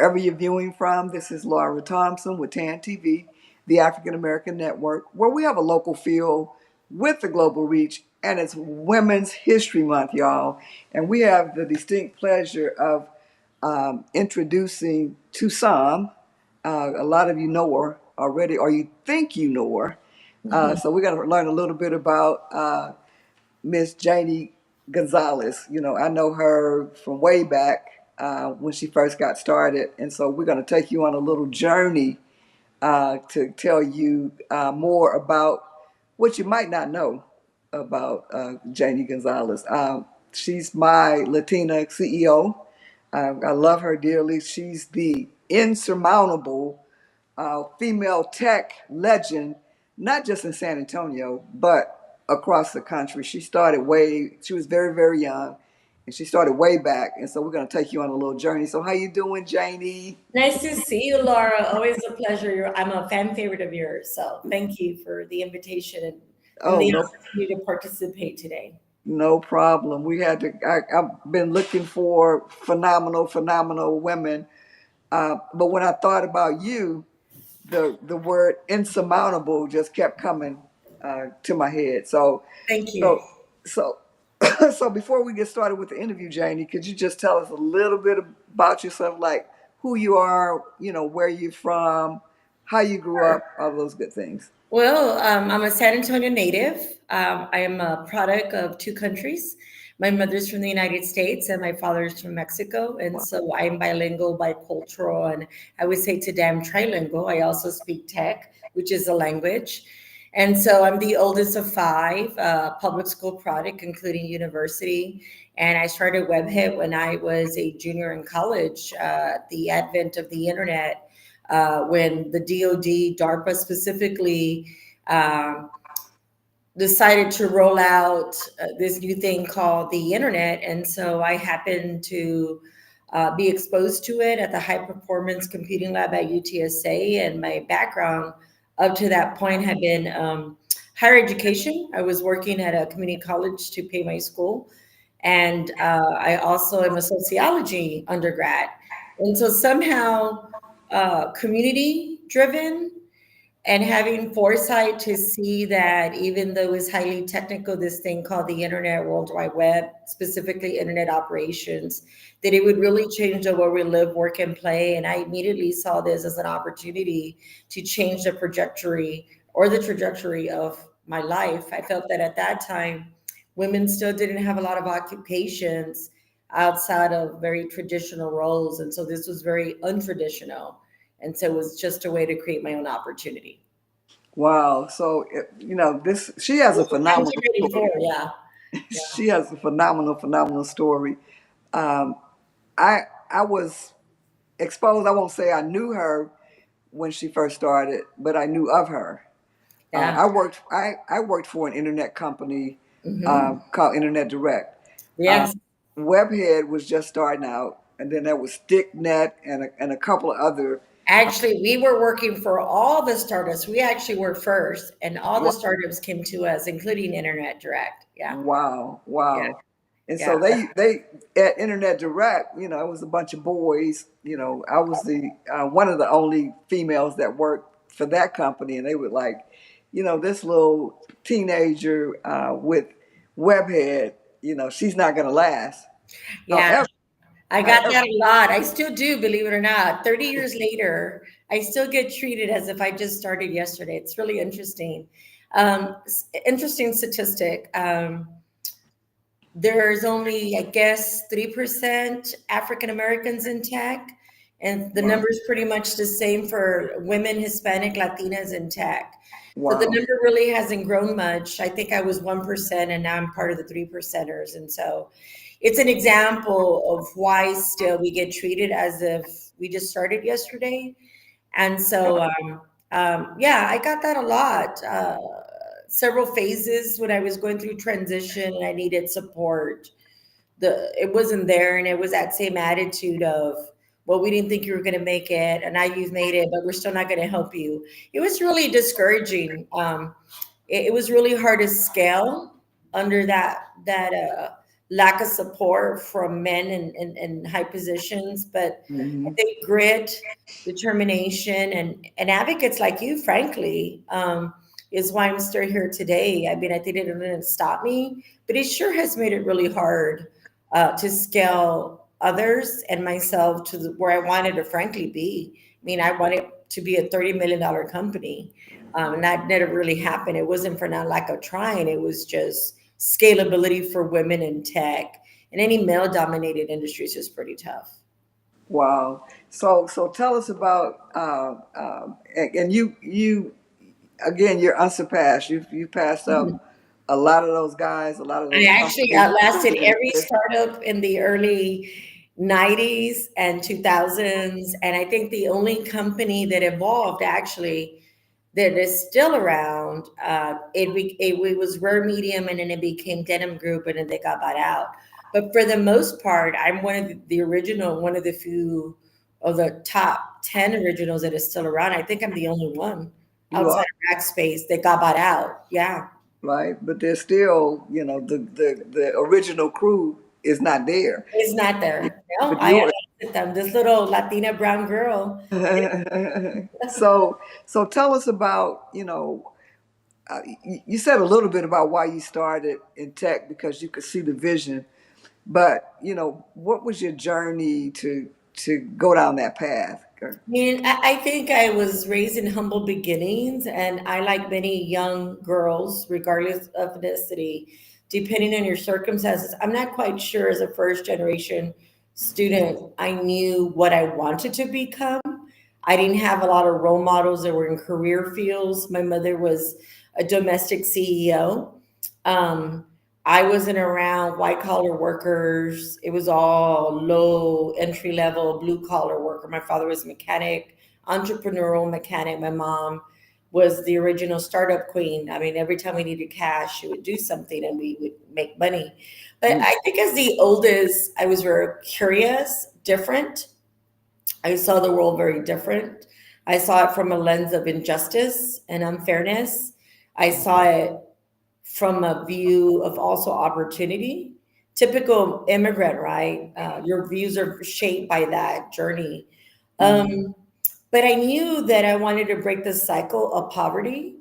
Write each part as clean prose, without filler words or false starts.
wherever you're viewing from. This is Laura Thompson with TAAN TV, the African American Network, where we have a local feel with the global reach, and it's Women's History Month, y'all. And we have the distinct pleasure of introducing to some. A lot of you know her already, or you think you know her. So we're going to learn a little bit about Miss Janie Gonzalez. You know, I know her from way back when she first got started. And so we're going to take you on a little journey to tell you more about what you might not know about Janie Gonzalez. She's my Latina CEO. I love her dearly. She's the insurmountable female tech legend, not just in San Antonio, but across the country. She was very, very young, and she started way back. And so we're going to take you on a little journey. So how you doing, Janie? Nice to see you, Laura. Always a pleasure. I'm a fan favorite of yours. So thank you for the invitation and Oh, the no, opportunity to participate today. no problem. I've been looking for phenomenal women. But when I thought about you, the word insurmountable just kept coming to my head. Thank you. So, so, so before we get started with the interview, Janie, could you just tell us a little bit about yourself, like who you are, where you're from, how you grew up, all those good things? Well, I'm a San Antonio native. I am a product of two countries. My mother's from the United States and my father's from Mexico. And Wow. so I'm bilingual, bicultural, and I would say today I'm trilingual. I also speak tech, which is a language. And so I'm the oldest of five, public school product, including university. And I started Webhit when I was a junior in college, the advent of the internet, when the DoD, DARPA specifically, um, decided to roll out this new thing called the internet. And so I happened to be exposed to it at the High Performance Computing Lab at UTSA. And my background up to that point had been higher education. I was working at a community college to pay my school. And I also am a sociology undergrad. And so somehow community driven and having foresight to see that even though it's highly technical, this thing called the internet, world wide web, specifically internet operations, that it would really change the way we live, work, and play. And I immediately saw this as an opportunity to change the trajectory or the trajectory of my life. I felt that at that time women still didn't have a lot of occupations outside of very traditional roles, and so this was very untraditional, and so it was just a way to create my own opportunity. Wow. So, this she has a phenomenal story. 1984, yeah. Yeah. She has a phenomenal story. Um, I I was exposed. I won't say I knew her when she first started, but I knew of her. Yeah. I worked for an internet company Hmm. called Internet Direct. Uh, Yes. Webhead was just starting out, and then there was StickNet and a couple of other. Actually, we were working for all the startups. We actually were first, and all the Wow, startups came to us, including Internet Direct. Yeah. wow, Yeah. wow. And Yeah. so they at Internet Direct, it was a bunch of boys. I was the one of the only females that worked for that company, and they were like, this little teenager with Webhead, she's not gonna last. Yeah. However, I got however, that a lot. I still do, believe it or not. 30 years later, I still get treated as if I just started yesterday. It's really interesting. Interesting statistic. There's only, I guess, 3% African Americans in tech, and the wow, number is pretty much the same for women, Hispanic, Latinas in tech. So the wow, number really hasn't grown much. I think I was 1%, and now I'm part of the 3%ers. And so it's an example of why still we get treated as if we just started yesterday. And so, yeah, I got that a lot. Several phases when I was going through transition and I needed support. It wasn't there, and it was that same attitude of, well, we didn't think you were going to make it, and now you've made it, but we're still not going to help you. It was really discouraging. It was really hard to scale under that lack of support from men in high positions. But I Hmm. think grit, determination, and advocates like you, frankly, is why I'm still here today. I mean, I think it didn't stop me, but it sure has made it really hard to scale others and myself to where I wanted to frankly be. I mean, I wanted to be a $30 million company. And that never really happened. It wasn't for not lack of trying. It was just scalability for women in tech. And any male dominated industry is just pretty tough. Wow. So tell us about and you again, you're unsurpassed. You passed Mhm. up a lot of those guys, a lot of I those actually companies you outlasted started every with. startup in the early 90s and 2000s. And I think the only company that evolved actually that is still around, it was Rare Medium and then it became Denim Group and then they got bought out. But for the most part, I'm one of the original, one of the few of the top 10 originals that is still around. I think I'm the only one You outside are of Rackspace that got bought out. Yeah. right, but there's still, the original crew is not there. It's not Yeah, there. No, but I you're outlasted them. This little Latina brown girl. so tell us about, you said a little bit about why you started in tech because you could see the vision, but what was your journey to go down that path? I mean, I think I was raised in humble beginnings, and I, like many young girls, regardless of ethnicity, depending on your circumstances, I'm not quite sure as a first generation student, I knew what I wanted to become. I didn't have a lot of role models that were in career fields. My mother was a domestic CEO. Um, I wasn't around white collar workers. It was all low entry level blue collar worker. My father was a mechanic, entrepreneurial mechanic. My mom was the original startup queen. I mean, every time we needed cash, she would do something and we would make money. But Mm, I think as the oldest, I was very curious, different. I saw the world very different. I saw it from a lens of injustice and unfairness. I saw it from a view of also opportunity. Typical immigrant, right? Your views are shaped by that journey. mm, Um, but I knew that I wanted to break the cycle of poverty.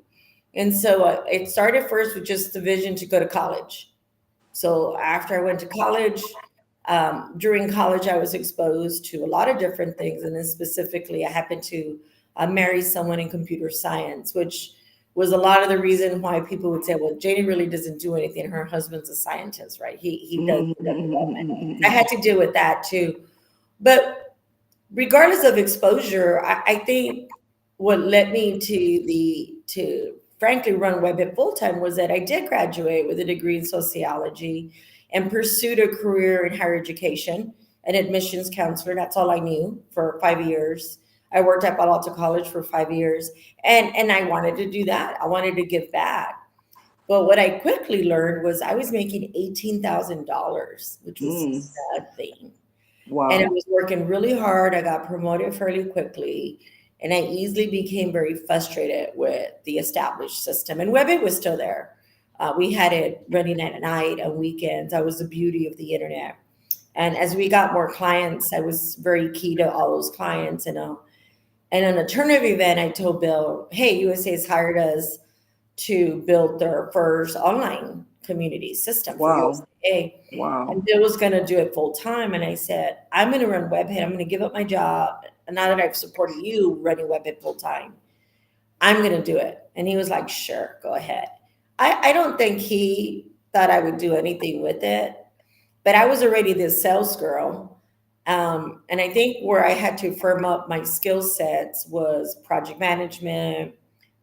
And so it started first with just the vision to go to college. So after I went to college, during college, I was exposed to a lot of different things. And then specifically, I happened to marry someone in computer science, which was a lot of the reason why people would say, well, Janie really doesn't do anything. Her husband's a scientist, right? He does the development. I mm. had to deal with that too. But regardless of exposure, I think what led me to frankly run Webit full time was that I did graduate with a degree in sociology and pursued a career in higher education, an admissions counselor. That's all I knew for 5 years. I worked at Palo Alto College for 5 years, and I wanted to do that. I wanted to give back. But what I quickly learned was I was making $18,000, which was Mm. nothing, and I Wow. was working really hard. I got promoted fairly quickly, and I easily became very frustrated with the established system. And Webbit was still there. We had it running at night and weekends. That was the beauty of the internet. And as we got more clients, I was very key to all those clients. And on a turnover event, I told Bill, "Hey, USA has hired us to build their first online community system for Wow. USA." And Wow. Bill was going to do it full time. And I said, "I'm going to run Webhead. I'm going to give up my job. And now that I've supported you running Webhead full time, I'm going to do it." And he was like, "Sure, go ahead." I don't think he thought I would do anything with it, but I was already this sales girl. And I think where I had to firm up my skill sets was project management,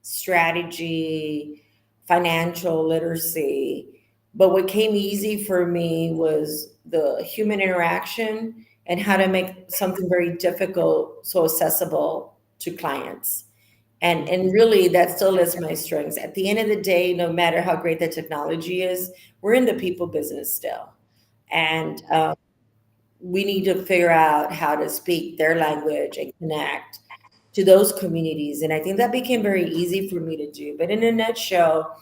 strategy, financial literacy. But what came easy for me was the human interaction and how to make something very difficult so accessible to clients. And really, that still is my strengths. At the end of the day, no matter how great the technology is, we're in the people business still. And we need to figure out how to speak their language and connect to those communities. And I think that became very easy for me to do. But in a nutshell,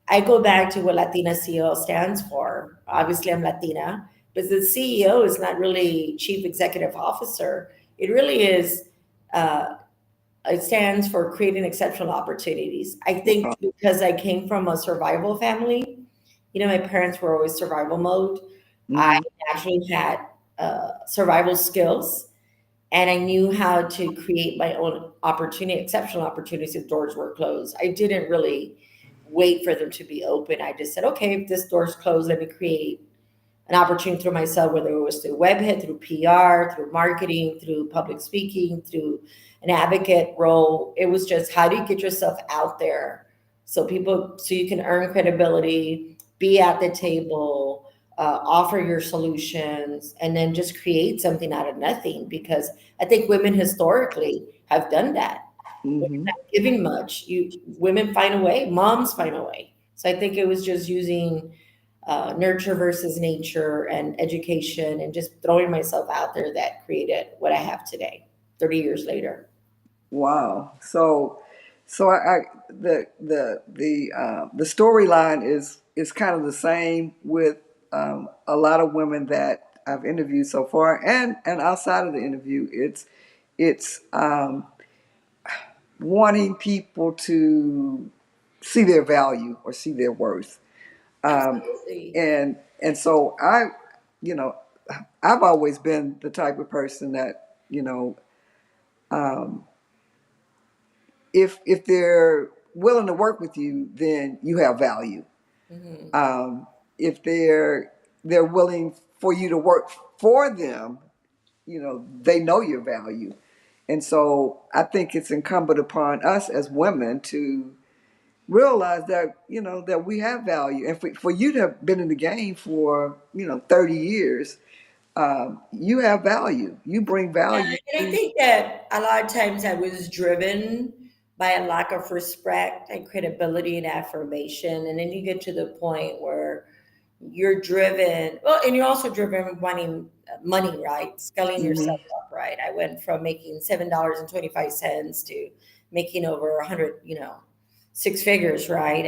I go back to what Latina CEO stands for. Obviously, I'm Latina, but the CEO is not really chief executive officer. It really is. Uh, it stands for creating exceptional opportunities. I think because I came from a survival family, my parents were always survival mode. I Mm-hmm. naturally had survival skills, and I knew how to create my own opportunity, exceptional opportunities if doors were closed. I didn't really wait for them to be open. I just said, okay, if this door's closed, let me create an opportunity through myself, whether it was through webhead, through PR, through marketing, through public speaking, through an advocate role. It was just, how do you get yourself out there so you can earn credibility, be at the table, offer your solutions, and then just create something out of nothing. Because I think women historically have done that. We're Mm-hmm. not giving much. Women find a way, moms find a way. So I think it was just using nurture versus nature and education and just throwing myself out there that created what I have today, 30 years later. Wow. So I the storyline is kind of the same with a lot of women that I've interviewed so far, and outside of the interview, it's wanting people to see their value or see their worth. Um, Absolutely. and so you know, I've always been the type of person that, um, if they're willing to work with you, then you have value. Hmm. If they're willing for you to work for them, they know your value. And so I think it's incumbent upon us as women to realize that, that we have value. And for you to have been in the game for, 30 years, you have value. You bring Yeah, value and I to. think that a lot of times I was driven by a lack of respect and credibility and affirmation. And then you get to the point where you're driven, well, and you're also driven wanting money, right? Scaling yourself Mhm. up, right? I went from making $7.25 to making over 100, six figures, right?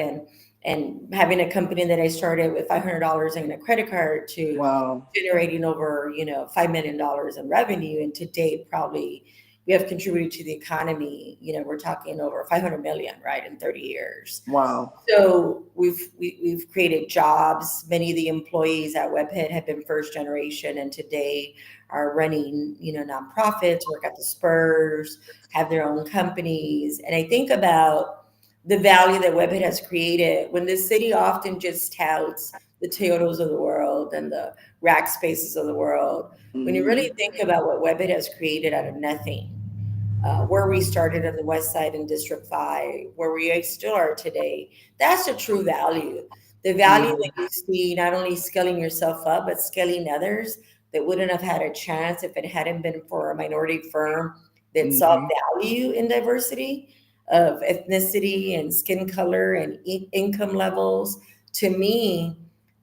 And having a company that I started with $500 in a credit card to Wow. generating over, $5 million in revenue. And to date, probably we have contributed to the economy. We're talking over 500 million, right, in 30 years. Wow. So we've created jobs. Many of the employees at Webhead have been first generation, and today are running, nonprofits, work at the Spurs, have their own companies. And I think about the value that Webhead has created when the city often just touts the Toyotas of the world and the rack spaces of the world. When you Mhm. really think about what Webhead has created out of nothing, where we started on the west side in District 5, where we still are today. That's the true value. The value Mhm. that you see not only scaling yourself up, but scaling others that wouldn't have had a chance if it hadn't been for a minority firm that saw Mhm. value in diversity of ethnicity and skin color and income levels. To me,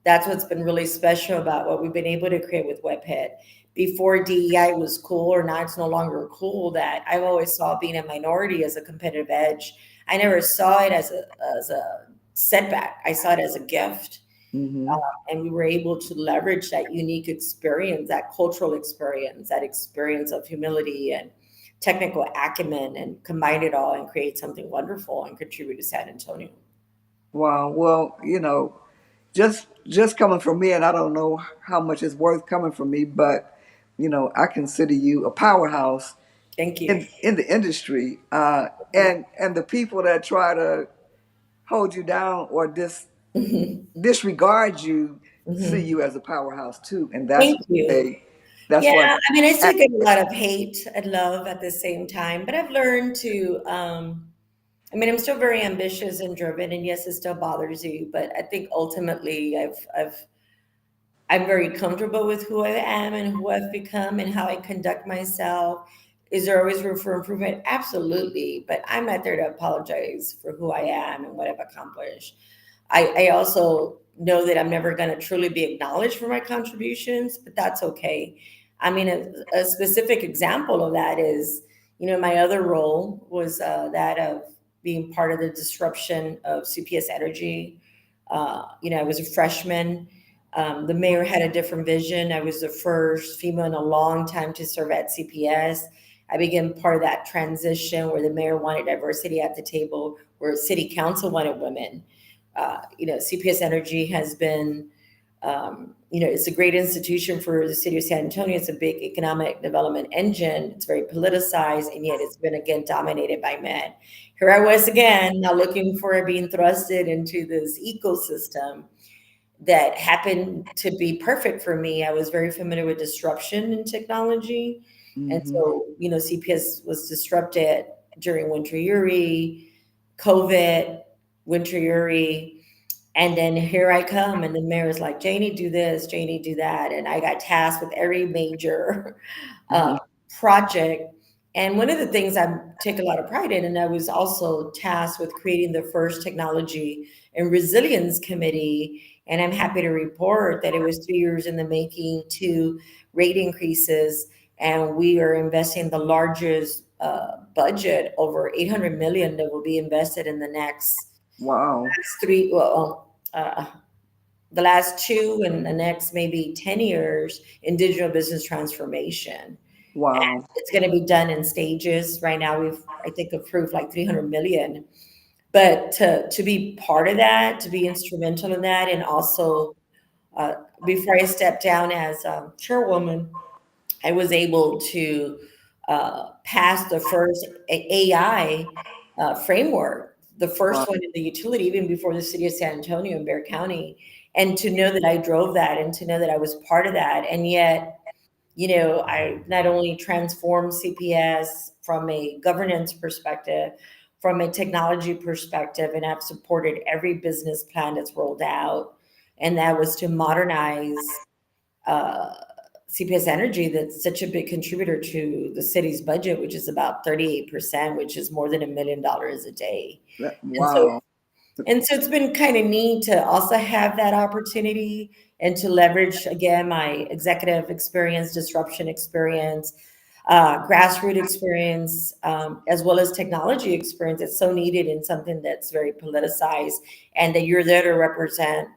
that's what's been really special about what we've been able to create with Webhead. Before DEI was cool, or now it's no longer cool, that I've always saw being a minority as a competitive edge. I never saw it as a setback. I saw it as a gift. Mhm. And we were able to leverage that unique experience, that cultural experience, that experience of humility and technical acumen, and combine it all and create something wonderful and contribute to San Antonio. Wow. Well, just coming from me, and I don't know how much it's worth coming from me, but I consider you a powerhouse Thank you. in the industry, and the people that try to hold you down or Mhm. disregard you see Mhm. you as a powerhouse too, and that's Thank what you. that's Yeah, what. I mean, I still get a lot of hate and love at the same time, but I've learned to, I mean, I'm still very ambitious and driven, and yes, it still bothers you, but I think ultimately I'm very comfortable with who I am and who I've become and how I conduct myself. Is there always room for improvement? Absolutely, but I'm not there to apologize for who I am and what I've accomplished. I also know that I'm never going to truly be acknowledged for my contributions, but that's okay. I mean, a specific example of that is, my other role was that of being part of the disruption of CPS Energy I was a freshman. The mayor had a different vision. I was the first female in a long time to serve at CPS. I became part of that transition where the mayor wanted diversity at the table, where city council wanted women. CPS Energy has been, it's a great institution for the city of San Antonio. It's a big economic development engine. It's very politicized, and yet it's been again dominated by men. Here I was again, now looking for being thrusted into this ecosystem that happened to be perfect for me. I was very familiar with disruption in technology. And Mm-hmm. so, CPS was disrupted during Winter Uri, COVID, Winter Uri. And then here I come, and the mayor is like, Janie, do this, Janie, do that. And I got tasked with every major uh, Mm-hmm. project. And one of the things I take a lot of pride in, and I was also tasked with creating the first technology and resilience committee. And I'm happy to report that it was 2 years in the making, 2 rate increases, and we are investing the largest budget, over 800 million, that will be invested in the next Wow. three, well, the last two and the next maybe 10 years in digital business transformation. Wow. It's going to be done in stages. Right now, I think, approved like 300 million. But to be part of that, to be instrumental in that, and also uh, before I stepped down as chairwoman, I was able to pass the first AI framework, the Wow. first one in the utility, even before the city of San Antonio and Bexar County. And to know that I drove that, and to know that I was part of that, and yet, I not only transformed CPS from a governance perspective, from a technology perspective, and I've supported every business plan that's rolled out. And that was to modernize uh, CPS Energy, that's such a big contributor to the city's budget, which is about 38%, which is more than $1 million a day. And so Wow. and so it's been kind of neat to also have that opportunity and to leverage again my executive experience, disruption experience, grassroots experience, as well as technology experience. It's so needed in something that's very politicized, and that you're there to represent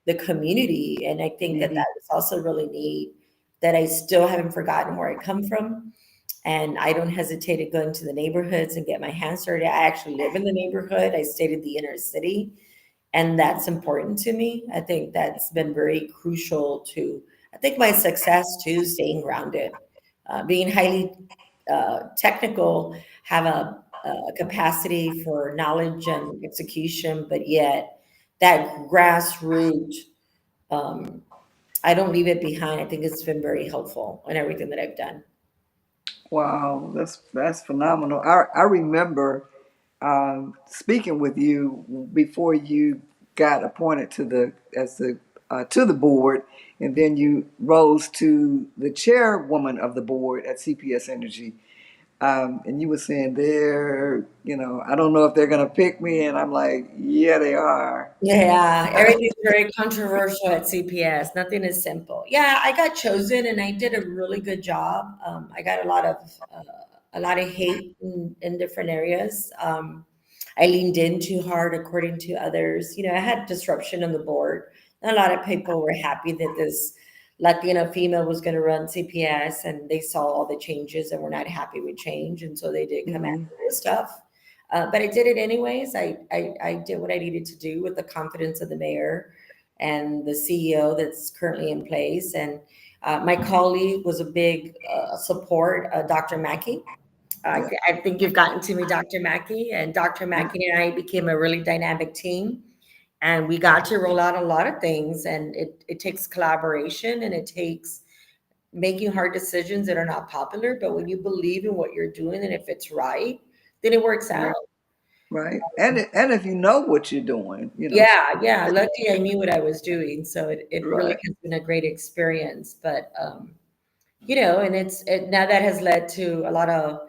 the community. And I think that Mm-hmm. that is also really neat, that I still haven't forgotten where I come from. And I don't hesitate to go into the neighborhoods and get my hands dirty. I actually live in the neighborhood. I stayed in the inner city, and that's important to me. I think that's been very crucial to, I think, my success too, staying grounded, being highly technical, have a capacity for knowledge and execution, but yet that grassroots, um, I don't leave it behind. I think it's been very helpful in everything that I've done. Wow. That's phenomenal. I remember speaking with you before you got appointed to the board, and then you rose to the chairwoman of the board at CPS Energy. And you were saying I don't know if they're gonna pick me, and I'm like, yeah, they are. Yeah, everything's very controversial at CPS. Nothing is simple. Yeah, I got chosen and I did a really good job. I got a lot of hate in different areas. I leaned in too hard, according to others. I had disruption on the board. A lot of people were happy that this Latina female was going to run CPS, and they saw all the changes and were not happy with change, and so they did come Hmm. after this stuff. But I did it anyways. I did what I needed to do with the confidence of the mayor and the CEO that's currently in place. And my colleague was a big support, Dr. Mackey. Yeah. I think you've gotten to me, Dr. Mackey, and Dr. Yeah. Mackey and I became a really dynamic team. And we got to roll out a lot of things, and it takes collaboration, and it takes making hard decisions that are not popular. But when you believe in what you're doing, and if it's right, then it works out. Right. And if you know what you're doing, Yeah, yeah. Luckily, I knew what I was doing, so it really right. has been a great experience. But and now that has led to a lot of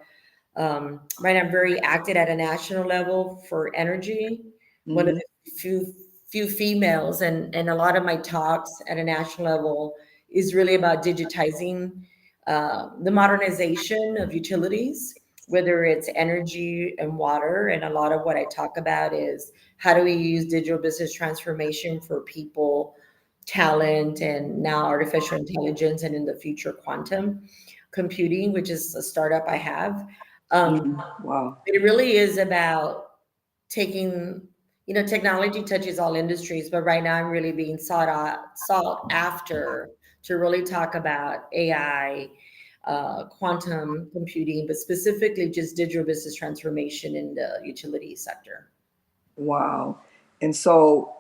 right. I'm very active at a national level for energy. One of Hmm. the few females, and a lot of my talks at a national level is really about digitizing the modernization of utilities. whether it's energy and water. And a lot of what I talk about is how do we use digital business transformation for people, talent, and now artificial intelligence, and in the future, quantum computing, which is a startup I have. Um, Wow. it really is about taking, technology touches all industries, but right now I'm really being sought after to really talk about AI, quantum computing, but specifically just digital business transformation in the utility sector. Wow. And so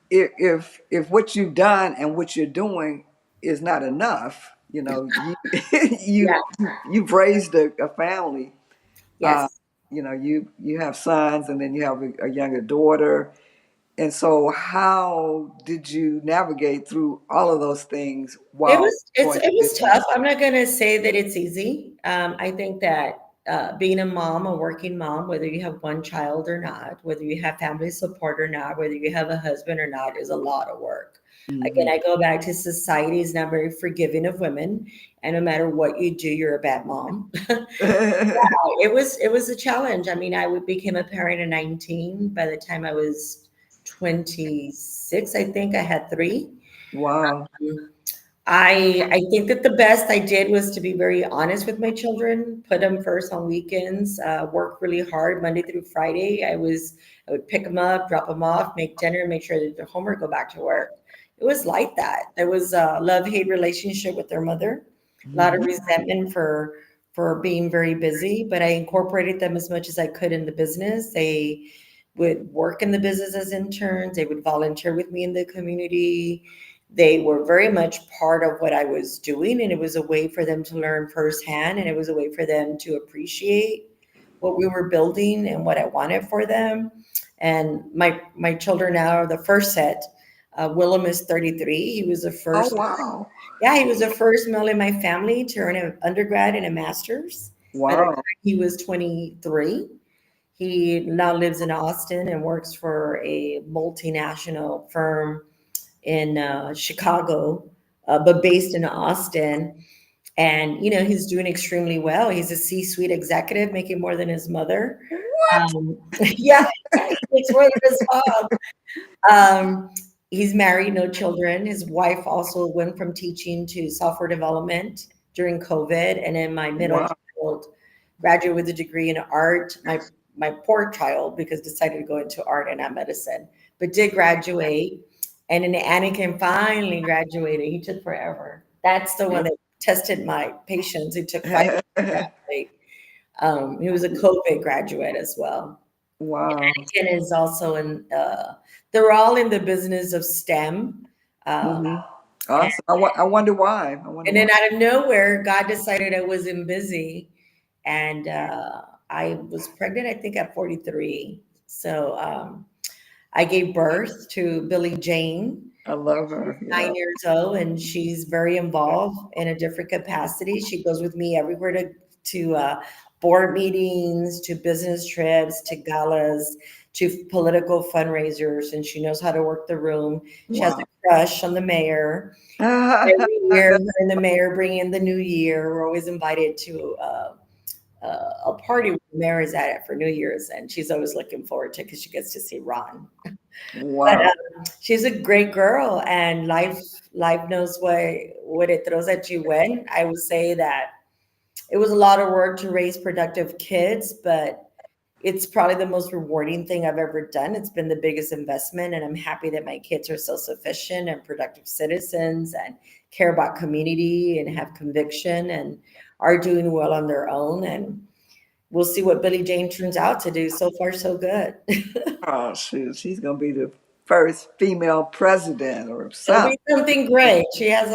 if what you've done and what you're doing is not enough, you Yeah. you you've raised a family. Uh, Yes. you have sons, and then you have a younger daughter. And so how did you navigate through all of those things It while was it's growing it your was tough. business? I'm not gonna say that it's easy. I think that being a mom, a working mom, whether you have one child or not, whether you have family support or not, whether you have a husband or not, is a lot of work. Again, Hmm. I go back to society is not very forgiving of women, and no matter what you do, you're a bad mom. It was a challenge. I mean, became a parent at 19. By the time I was 26, I think I had three. Wow. I think that the best I did was to be very honest with my children, put them first on weekends, work really hard Monday through Friday. I would pick them up, drop them off, make dinner, make sure that their homework, go back to work. It was like that. There was a love-hate relationship with their mother, a lot of Hmm. resentment for being very busy, but I incorporated them as much as I could in the business. They would work in the business as interns. They would volunteer with me in the community. They were very much part of what I was doing, and it was a way for them to learn firsthand, and it was a way for them to appreciate what we were building and what I wanted for them. And my children now are the first set. Willem is 33. He was the Oh, first. wow. Yeah, he was the first male in my family to earn an undergrad and a master's. By the time Wow. he was 23, he now lives in Austin and works for a multinational firm in Chicago, but based in Austin. And he's doing extremely well. He's a C-suite executive, making more than his mother. What? Yeah, he makes more than his mom. Um, he's married, no children. His wife also went from teaching to software development during COVID, and then my middle Wow. child graduated with a degree in art. My poor child, because decided to go into art and not medicine, but did graduate. And then Anakin finally graduated. He took forever. That's the one that tested my patience. It took 5 years to graduate. He was a COVID graduate as well. Wow. Anakin is also they're all in the business of STEM. Um, Hmm. and, Awesome. I wonder why. I wonder and then why. out of nowhere, God decided I wasn't busy. And I was pregnant, I think, at 43. So I gave birth to Billie Jane. I love her. 9 years old, and she's very involved in a different capacity. She goes with me everywhere to board meetings, to business trips, to galas, to political fundraisers, and she knows how to work the room. She has a Wow. crush on the mayor. Every year, her and the mayor bring in the new year. We're always invited to a party where the mayor is at it for New Year's, and she's always looking forward to it because she gets to see Ron. But Wow. she's a great girl, and life knows what it throws at you when. I would say that it was a lot of work to raise productive kids, but it's probably the most rewarding thing I've ever done. It's been the biggest investment, and I'm happy that my kids are self-sufficient and productive citizens and care about community and have conviction and are doing well on their own. And we'll see what Billie Jane turns out to do. So far, so good. Oh, shoot. She's going to be the first female president or It'll something. be something great. She has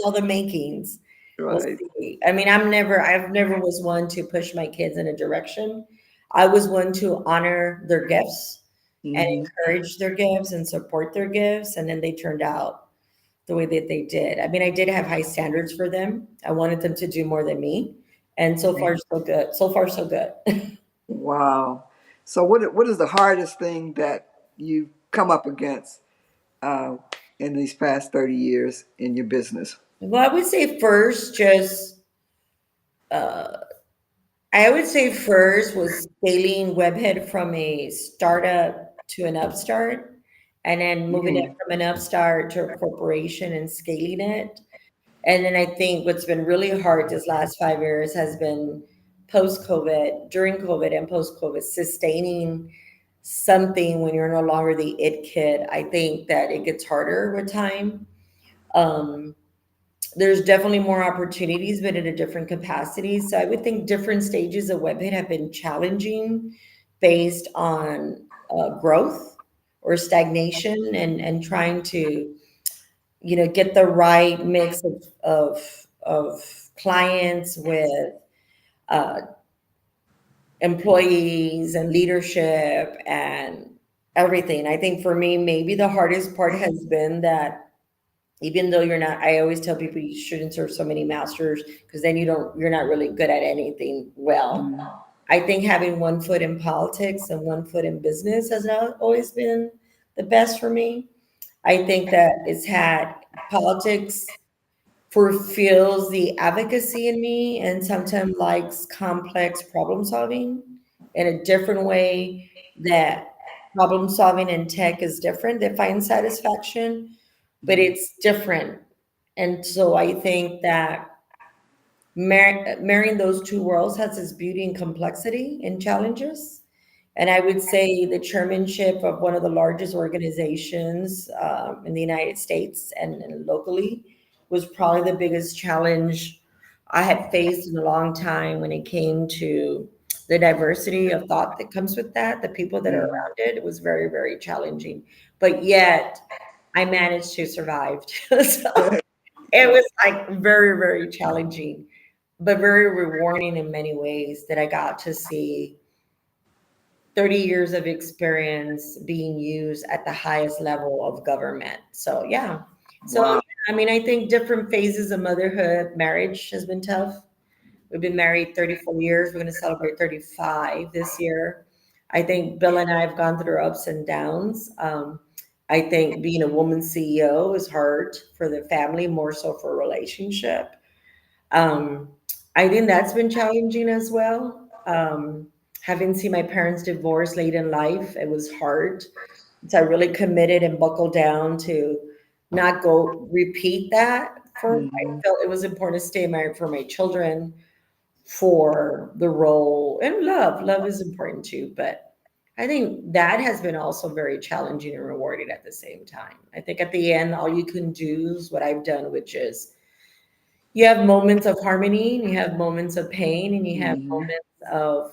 all the makings. We'll Right. see. I mean, I've never was one to push my kids in a direction. I was one to honor their gifts and Hmm. encourage their gifts and support their gifts, and then they turned out the way that they did. I mean, I did have high standards for them. I wanted them to do more than me, and so far so good. So far so good. Wow. So what is the hardest thing that you've come up against uh, in these past 30 years in your business? Well, I would say first, just I would say first was scaling Webhead from a startup to an upstart, and then moving it Mm, from an upstart to a corporation and scaling it. And then I think what's been really hard this last 5 years has been post COVID, during COVID and post COVID, sustaining something when you're no longer the it kid. I think that it gets harder with time. Um, there's definitely more opportunities, but in a different capacity. So I would think different stages of Webhit have been challenging based on growth or stagnation, and trying to get the right mix of clients with uh, employees and leadership and everything. I think for me, maybe the hardest part has been that even though you're not, I always tell people you shouldn't serve so many masters because then you're not really good at anything well. mm, I think having one foot in politics and one foot in business has not always been the best for me. I think that it's had politics fulfills the advocacy in me and sometimes likes complex problem solving in a different way, that problem solving in tech is different. They find satisfaction, but mm, it's different. And so I think that marrying those two worlds has its beauty and complexity and challenges. And I would say the chairmanship of one of the largest organizations in the United States and locally was probably the biggest challenge I had faced in a long time when it came to the diversity of thought that comes with that, the people that are mm. around it. It was very, very challenging. But yet I managed to survive. So it was like very, very challenging, but very rewarding in many ways that I got to see 30 years of experience being used at the highest level of government. So, yeah. So, Wow. I mean, I think different phases of motherhood, marriage has been tough. We've been married 34 years. We're going to celebrate 35 this year. I think Bill and I have gone through ups and downs. I think being a woman CEO is hard for the family, more so for a relationship. Um, I think that's been challenging as well. Having seen my parents divorce late in life, it was hard. So I really committed and buckled down to not go repeat that. I Mhm. felt it was important to stay married for my children, for the role, and love. Love is important too, but I think that has been also very challenging and rewarding at the same time. I think at the end, all you can do is what I've done, which is you have moments of harmony, and you have moments of pain, and you have Mhm. moments of,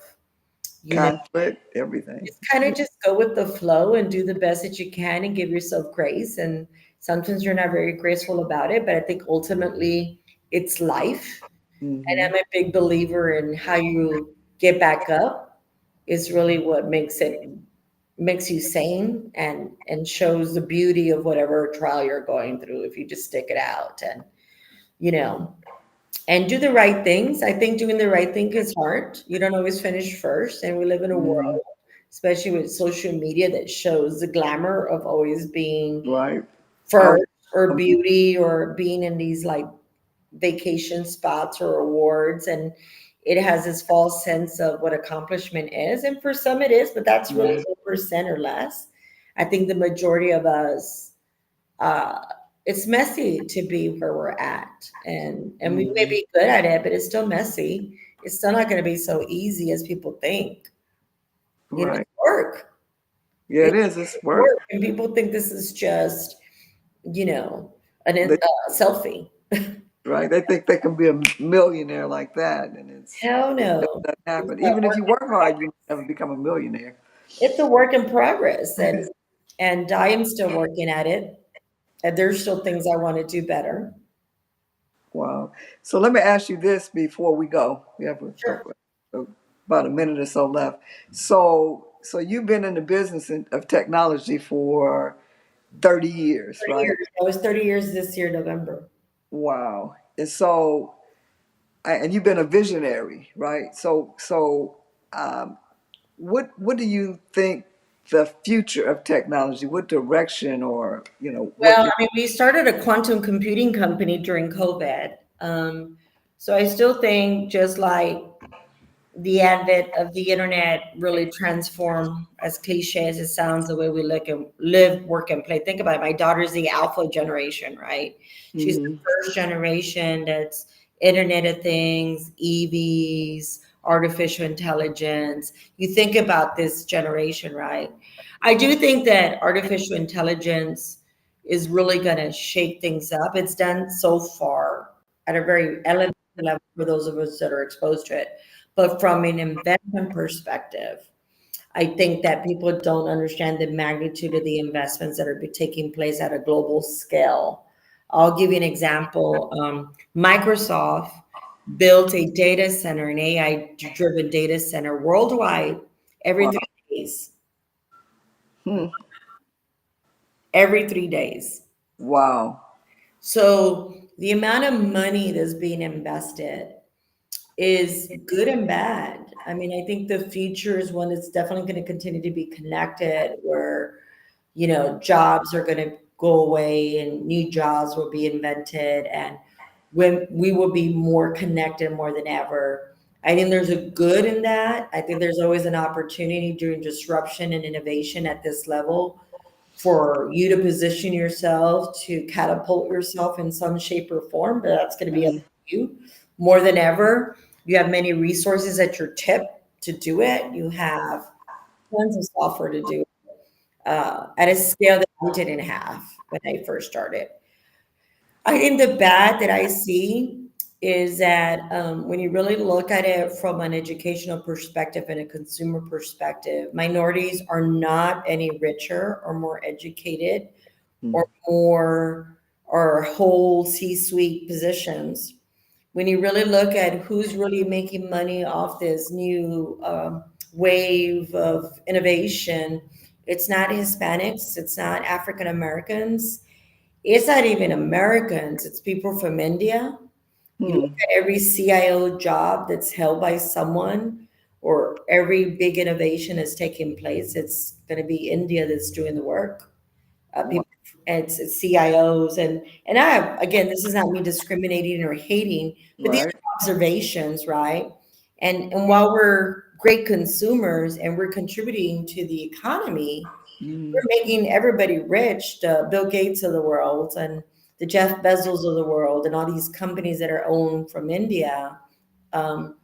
you know, Conflict, everything. just kind of just go with the flow and do the best that you can and give yourself grace. And sometimes you're not very graceful about it, but I think ultimately it's life. And Mhm. I'm a big believer in how you get back up is really what makes you sane and shows the beauty of whatever trial you're going through if you just stick it out and you know and do the right things. I think doing the right thing is hard. You don't always finish first. And we live in a Mhm. world, especially with social media, that shows the glamour of always being Right. Oh, first or beauty or being in these like vacation spots or awards. And it has this false sense of what accomplishment is. And for some it is, but that's really mhm. 1% or less. I think the majority of us uh, it's messy to be where we're at, and we may Mhm. be good at it, but it's still messy. It's still not going to be so easy as people think. Right. It's work. Yeah, it It's is. It's work, work. and people think this is just you know an They, selfie. right. They think they can be a millionaire like that, and Hell it no. doesn't It's happen. a Even if work you in work hard, you progress. never become a millionaire. It's a work in progress, and I am still working at it. And there's still things I want to do better. Wow. So let me ask you this before we go. We have Sure. about a minute or so left. So you've been in the business of technology for 30 years, 30 right? years. I was 30 years this year, November. Wow. And so, and you've been a visionary, right? Um, what do you think the future of technology? What direction, or what Well, you? I mean, we started a quantum computing company during COVID. So I still think just like the advent of the internet really transformed, as cliche as it sounds, the way we look and live, work, and play. Think about it. My daughter's the alpha generation, right? She's the Mm-hmm. first generation that's Internet of Things, EVs, artificial intelligence. You think about this generation, right? I do think that artificial intelligence is really going to shake things up. It's done so far at a very elementary level for those of us that are exposed to it. But from an investment perspective, I think that people don't understand the magnitude of the investments that are taking place at a global scale. I'll give you an example. Microsoft built a data center, an AI driven data center worldwide every Wow. 3 days. Hmm. Every 3 days. Wow. So the amount of money that's being invested is good and bad. I mean, I think the future is one that's definitely going to continue to be connected, where, jobs are going to go away and new jobs will be invented, and when we will be more connected more than ever. I think there's a good in that. I think there's always an opportunity during disruption and innovation at this level for you to position yourself to catapult yourself in some shape or form, but that's going to be up Mm-hmm. to you more than ever. You have many resources at your tip to do it. You have tons of software to do at a scale that I didn't have when I first started. I think the bad that I see is that when you really look at it from an educational perspective and a consumer perspective, minorities are not any richer or more educated or more or whole C-suite positions. When you really look at who's really making money off this new wave of innovation, it's not Hispanics, it's not African Americans, it's not even Americans, it's people from India. You look Hmm. at every CIO job that's held by someone, or every big innovation that's taking place, it's going to be India that's doing the work. Wow. People, it's CIOs, and I have, again, this is not me discriminating or hating, but these Right. are observations, right? And while we're great consumers and we're contributing to the economy, Mm-hmm. we're making everybody rich, the Bill Gates of the world and the Jeff Bezos of the world, and all these companies that are owned from India. Um,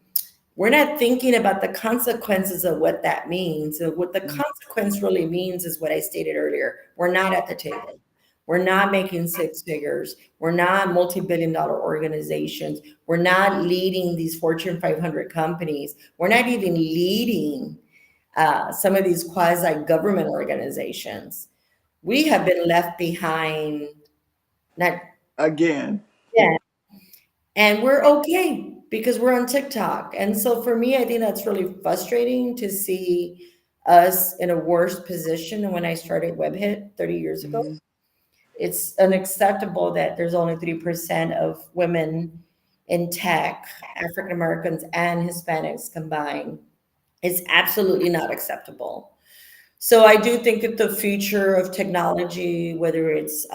we're not thinking about the consequences of what that means. So what the consequence really means is what I stated earlier. We're not at the table. We're not making six figures. We're not multi-billion dollar organizations. We're not leading these Fortune 500 companies. We're not even leading some of these quasi government organizations. We have been left behind. Not Again. yeah, and we're okay because we're on TikTok. And so for me, I think that's really frustrating to see us in a worse position than when I started WebHit 30 years ago. Mm-hmm. It's unacceptable that there's only 3% of women in tech, African Americans and Hispanics combined. It's absolutely not acceptable. So I do think that the future of technology, whether it's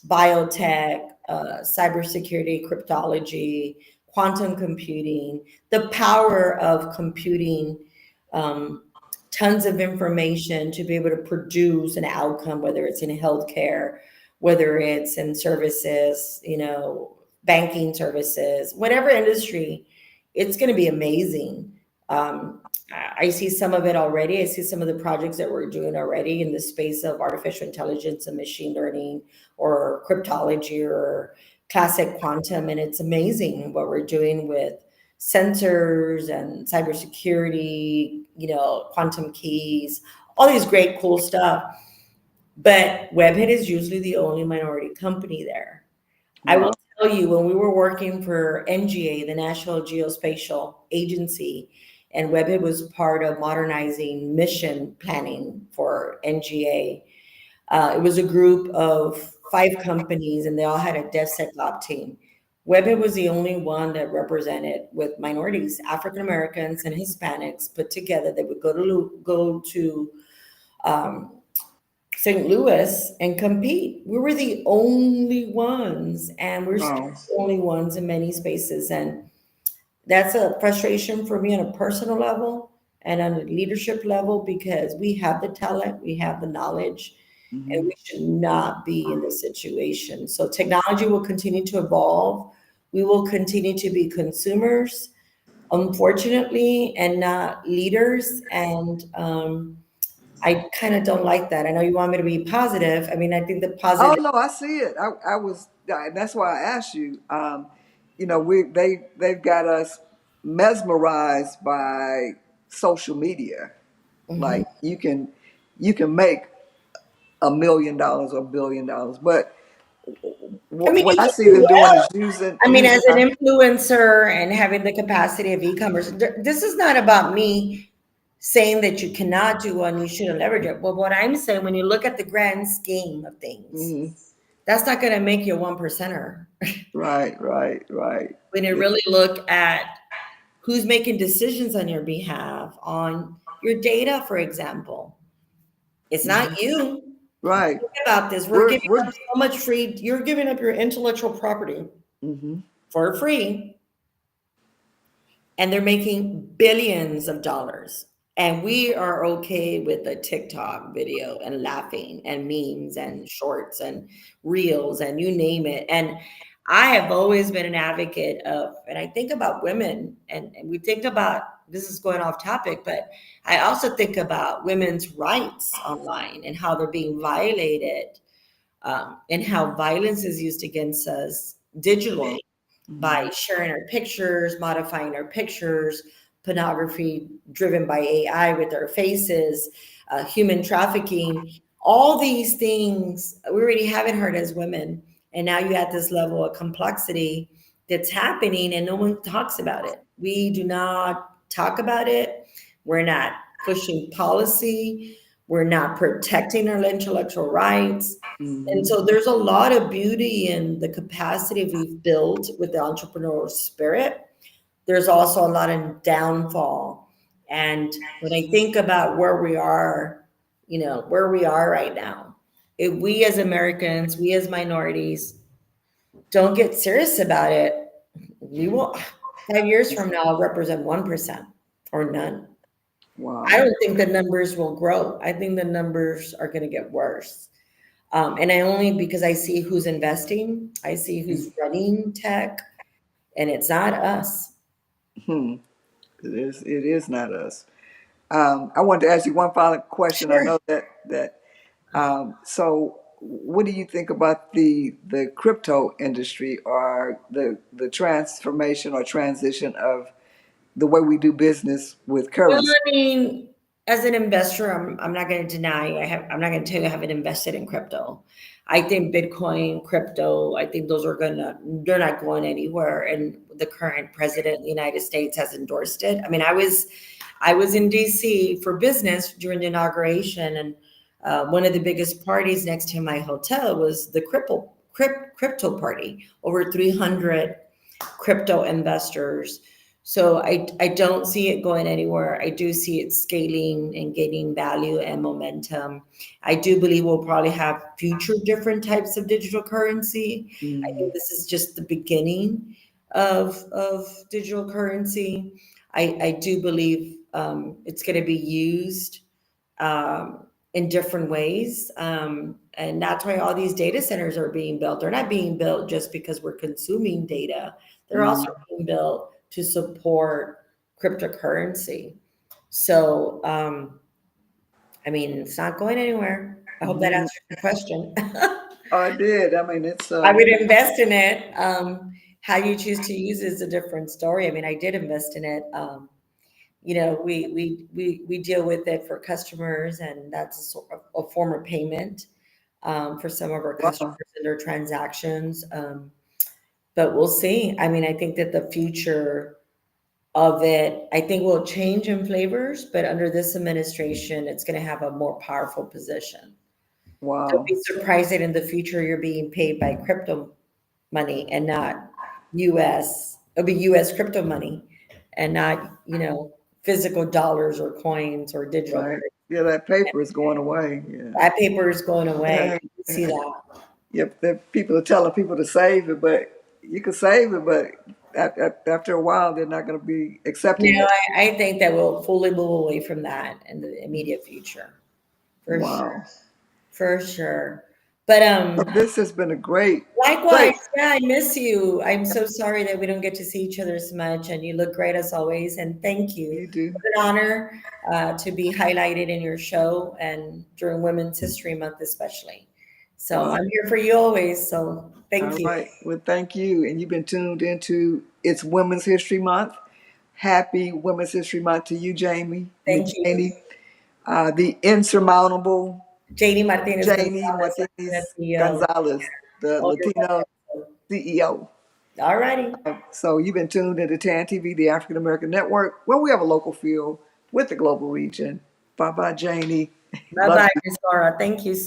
biotech, cybersecurity, cryptology, quantum computing, the power of computing um, tons of information to be able to produce an outcome, whether it's in healthcare, whether it's in services, banking services, whatever industry, it's going to be amazing. I see some of it already. I see some of the projects that we're doing already in the space of artificial intelligence and machine learning or cryptology or classic quantum. And it's amazing what we're doing with sensors and cybersecurity, quantum keys, all these great, cool stuff. But Webhead is usually the only minority company there. I will Wow. tell you, when we were working for NGA, the National Geospatial Agency, and Webhead was part of modernizing mission planning for NGA. It was a group of 5 companies, and they all had a DevSecOps team. Webhead was the only one that represented with minorities, African Americans and Hispanics put together. They would go to um, St. Louis and compete. We were the only ones, and we're still Wow. the only ones in many spaces. And That's a frustration for me on a personal level and on a leadership level, because we have the talent, we have the knowledge, and Hmm. we should not be in this situation. So technology will continue to evolve. We will continue to be consumers, unfortunately, and not leaders. And I kind of don't like that. I know you want me to be positive. I mean, I think the Oh positive. no, I see it. I was. That's why I asked you. They've got us mesmerized by social media. Mhm. Like you can make $1 million or $1 billion, but I mean, what you I can see do them doing well. is using I mean, using as an influencer and having the capacity of e-commerce, this is not about me saying that you cannot do one, you shouldn't leverage it. But what I'm saying, when you look at the grand scheme of things, Mhm. that's not going to make you a one percenter. Right, right, right. When you really look at who's making decisions on your behalf, on your data, for example, it's not Mhm. you. Right. Think about this. We're We're giving we're up so much free, you're giving up your intellectual property hmm for free, and they're making billions of dollars. And we are okay with a TikTok video and laughing and memes and shorts and reels and you name it. And I have always been an advocate of, and I think about women, and we think about, this is going off topic, but I also think about women's rights online and how they're being violated, and how violence is used against us digitally hmm by sharing our pictures, modifying our pictures, pornography driven by AI with our faces, human trafficking, all these things we already haven't heard as women. And now you add this level of complexity that's happening and no one talks about it. We do not talk about it. We're not pushing policy. We're not protecting our intellectual rights. And hmm so there's a lot of beauty in the capacity we've built with the entrepreneurial spirit. There's also a lot of downfall. And when I think about where we are, where we are right now, if we as Americans, we as minorities don't get serious about it, we will, 5 years from now, represent 1% or none. I Wow. don't think the numbers will grow. I think the numbers are going to get worse. And I only because I see who's investing, I see who's running tech, and it's not us. Hmm. It is not us. I wanted to ask you one final question. I Sure. know so what do you think about the crypto industry, or the transformation or transition of the way we do business with Well, currency? I mean, as an investor, I'm not going to deny I'm not going to tell you I haven't invested in crypto. I think Bitcoin, crypto, I think they're not going anywhere. And the current president of the United States has endorsed it. I mean, I was in DC for business during the inauguration, and one of the biggest parties next to my hotel was the crypto party. Over 300 crypto investors. So I don't see it going anywhere. I do see it scaling and gaining value and momentum. I do believe we'll probably have future different types of digital currency. I think Mm, this is just the beginning of digital currency. I do believe it's going to be used in different ways. And that's why all these data centers are being built. They're not being built just because we're consuming data, they're also mm, being built to support cryptocurrency. So, I mean, it's not going anywhere. I hope that mhm. answers your question. Oh, I did. I mean, it's I would invest in it. How you choose to use it is a different story. I mean, I did invest in it. We deal with it for customers, and that's a sort of a form of payment for some of our customers wow. and their transactions. But we'll see. I mean, I think that the future of it, I think will change in flavors, but under this administration, it's going to have a more powerful position. Don't be Wow. surprised that in the future you're being paid by crypto money and not US. It'll be US crypto money and not, physical dollars or coins or digital Right. currency. Yeah, that paper is going away. That paper is going away. Yeah. You can see that. Yep, the people are telling people to save it, but you can save it, but after a while, they're not going to be accepting No, it. I think that we'll fully move away from that in the immediate future, for sure, Wow. for sure. But So this has been a likewise, great. yeah, I miss you. I'm so sorry that we don't get to see each other as much, and you look great as always. And thank you. You do. It's an honor to be highlighted in your show and during Women's History Month, especially. So Wow. I'm here for you always. So thank All you. right. Well, thank you. And you've been tuned into It's Women's History Month. Happy Women's History Month to you, Jamie. I mean, Thank you. Janie, the insurmountable Janie Martinez Janie Gonzalez, Latina Martinez CEO. Gonzalez, the Oh, you're Latino welcome. CEO. All righty. So you've been tuned into TAAN TV, the African American Network, where we have a local feel with the global region. Bye bye, Janie. Bye Love bye, you. Miss Laura. Thank you so